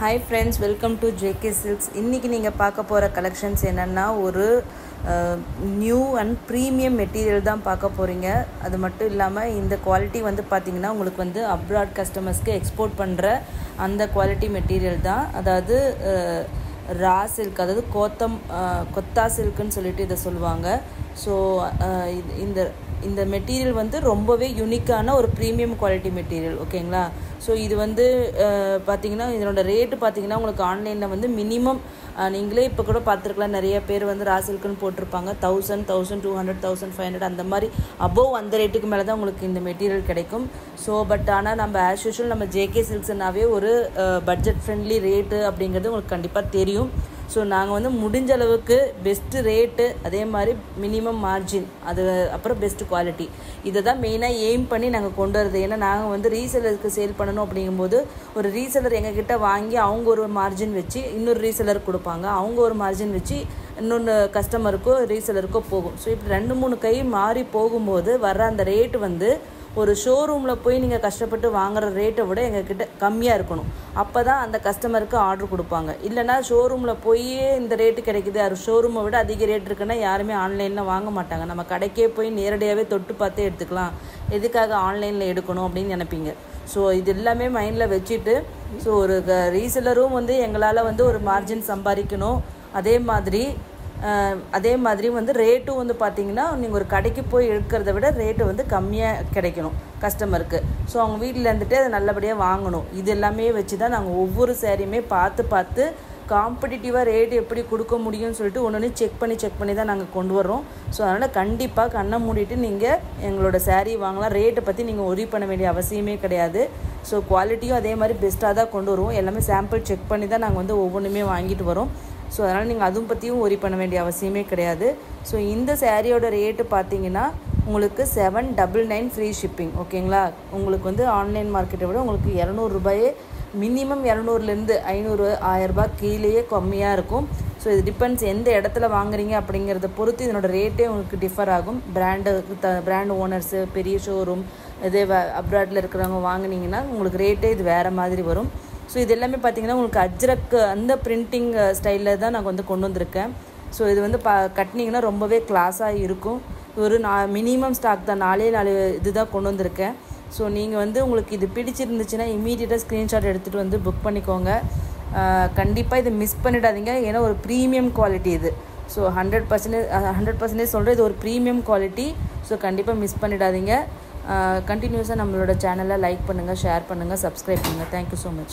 Hi friends, welcome to JK Silks. இன்னைக்கு நீங்க பார்க்க போற கலெக்ஷன்ஸ் என்னன்னா ஒரு நியூ அண்ட் பிரீமியம் மெட்டீரியல் தான் பார்க்க போறீங்க. அது மட்டும் இல்லாம இந்த குவாலிட்டி வந்து பாத்தீங்கன்னா உங்களுக்கு வந்து அப்ராட் கஸ்டமர்ஸ்க்கு எக்ஸ்போர்ட் பண்ற அந்த குவாலிட்டி மெட்டீரியல் தான். அதாவது ரா சில்க், அதாவது கொத்தா சில்க்னு சொல்லிட்டு இதை சொல்லுவாங்க. ஸோ இந்த மெட்டீரியல் வந்து ரொம்பவே யூனிக்கான ஒரு ப்ரீமியம் குவாலிட்டி மெட்டீரியல், ஓகேங்களா? ஸோ இது வந்து பார்த்தீங்கன்னா இதனோட ரேட்டு பார்த்தீங்கன்னா உங்களுக்கு ஆன்லைனில் வந்து மினிமம் நீங்களே இப்போ கூட பார்த்துருக்கலாம், நிறைய பேர் வந்து ரா சில்க்குன்னு போட்டிருப்பாங்க. 1000, 1200, 1500 அந்த மாதிரி அபோவ் அந்த ரேட்டுக்கு மேலே தான் உங்களுக்கு இந்த மெட்டீரியல் கிடைக்கும். ஸோ ஆனால் நம்ம ஆஸ் யூஷுவல் நம்ம ஜேகே சில்க்ஸ்னாவே ஒரு பட்ஜெட் ஃப்ரெண்ட்லி ரேட்டு அப்படிங்கிறது உங்களுக்கு கண்டிப்பாக தெரியும். ஸோ நாங்கள் வந்து முடிஞ்ச அளவுக்கு பெஸ்ட்டு ரேட்டு, அதே மாதிரி மினிமம் மார்ஜின், அது அப்புறம் பெஸ்ட்டு குவாலிட்டி, இதை தான் மெயினாக எய்ம் பண்ணி நாங்கள் கொண்டு வரது. ஏன்னா நாங்கள் வந்து ரீசெலருக்கு சேல் பண்ணணும் அப்படிங்கும்போது ஒரு ரீசெலர் எங்ககிட்ட வாங்கி அவங்க ஒரு மார்ஜின் வச்சு இன்னொரு ரீசெலருக்கு கொடுப்பாங்க, அவங்க ஒரு மார்ஜின் வச்சு இன்னொன்று கஸ்டமருக்கோ ரீசெலருக்கோ போகும். ஸோ இப்படி 2-3 கை மாறி போகும்போது வர்ற அந்த ரேட்டு வந்து ஒரு ஷோரூமில் போய் நீங்கள் கஷ்டப்பட்டு வாங்குகிற ரேட்டை விட எங்ககிட்ட கம்மியாக இருக்கணும். அப்போ தான் அந்த கஸ்டமருக்கு ஆர்டர் கொடுப்பாங்க. இல்லைனா ஷோரூமில் போய் இந்த ரேட்டு கிடைக்குது, அது ஷோரூமை விட அதிக ரேட் இருக்குன்னா யாருமே ஆன்லைனில் வாங்க மாட்டாங்க. நம்ம கடைக்கே போய் நேரடியாகவே தொட்டு பார்த்தே எடுத்துக்கலாம், எதுக்காக ஆன்லைனில் எடுக்கணும் அப்படின்னு நினைப்பீங்க. ஸோ இது எல்லாமே மைண்டில் வச்சுட்டு ஸோ ஒரு ரீசெலரும் வந்து எங்களால் வந்து ஒரு மார்ஜின் சம்பாதிக்கணும். அதே மாதிரி வந்து ரேட்டும் வந்து பார்த்தீங்கன்னா நீங்கள் ஒரு கடைக்கு போய் எடுக்கிறத விட ரேட்டு வந்து கம்மியாக கிடைக்கணும் கஸ்டமருக்கு. ஸோ அவங்க வீட்டில் இருந்துட்டு அதை நல்லபடியாக வாங்கணும். இது எல்லாமே வச்சு தான் நாங்கள் ஒவ்வொரு சேரீயுமே பார்த்து காம்படிட்டிவாக ரேட் எப்படி கொடுக்க முடியும்னு சொல்லிட்டு ஒன்று செக் பண்ணி தான் நாங்கள் கொண்டு வரோம். ஸோ அதனால் கண்டிப்பாக கண்ணை மூடிட்டு நீங்கள் எங்களோட சேரீ வாங்கலாம். ரேட்டை பற்றி நீங்கள் ஒரி பண்ண வேண்டிய அவசியமே கிடையாது. ஸோ குவாலிட்டியும் அதே மாதிரி பெஸ்ட்டாக தான் கொண்டு வருவோம். எல்லாமே சாம்பிள் செக் பண்ணி தான் நாங்கள் வந்து ஒவ்வொன்றுமே வாங்கிட்டு வரோம். ஸோ அதனால் நீங்கள் அதுவும் பற்றியும் ஒரி பண்ண வேண்டிய அவசியமே கிடையாது. ஸோ இந்த சேரீயோட ரேட்டு பார்த்தீங்கன்னா உங்களுக்கு 799 ஃப்ரீ ஷிப்பிங், ஓகேங்களா? உங்களுக்கு வந்து ஆன்லைன் மார்க்கெட்டை விட உங்களுக்கு 200 ரூபாயே மினிமம் 200லேருந்து 500, 1000 ரூபாய் கீழேயே கம்மியாக இருக்கும். ஸோ இது டிபெண்ட்ஸ் எந்த இடத்துல வாங்குறீங்க அப்படிங்கிறத பொறுத்து இதனோட ரேட்டே உங்களுக்கு டிஃபர் ஆகும். பிராண்டு ஓனர்ஸு, பெரிய ஷோரூம், இதே அப்ராடில் இருக்கிறவங்க வாங்கினீங்கன்னா உங்களுக்கு ரேட்டே இது வேறு மாதிரி வரும். ஸோ இது எல்லாமே பார்த்தீங்கன்னா உங்களுக்கு அஜ்ரக் அந்த பிரிண்டிங் ஸ்டைலில் தான் நான் வந்து கொண்டு வந்திருக்கேன். ஸோ இது வந்து கட்டினீங்கன்னா ரொம்பவே கிளாஸாக இருக்கும். ஒரு மினிமம் ஸ்டாக் தான், 4 இது தான் கொண்டு வந்திருக்கேன். ஸோ நீங்கள் வந்து உங்களுக்கு இது பிடிச்சிருந்துச்சுன்னா இமீடியட்டாக ஸ்க்ரீன்ஷாட் எடுத்துகிட்டு வந்து புக் பண்ணிக்கோங்க. கண்டிப்பாக இதை மிஸ் பண்ணிடாதீங்க. ஏன்னா ஒரு ப்ரீமியம் குவாலிட்டி இது. ஸோ 100% சொல்கிறேன், இது ஒரு ப்ரீமியம் குவாலிட்டி. ஸோ கண்டிப்பாக மிஸ் பண்ணிடாதீங்க. கண்டினியூஸாக நம்மளோட சேனலை லைக் பண்ணுங்கள், ஷேர் பண்ணுங்கள், சப்ஸ்கிரைப் பண்ணுங்கள். Thank you so much.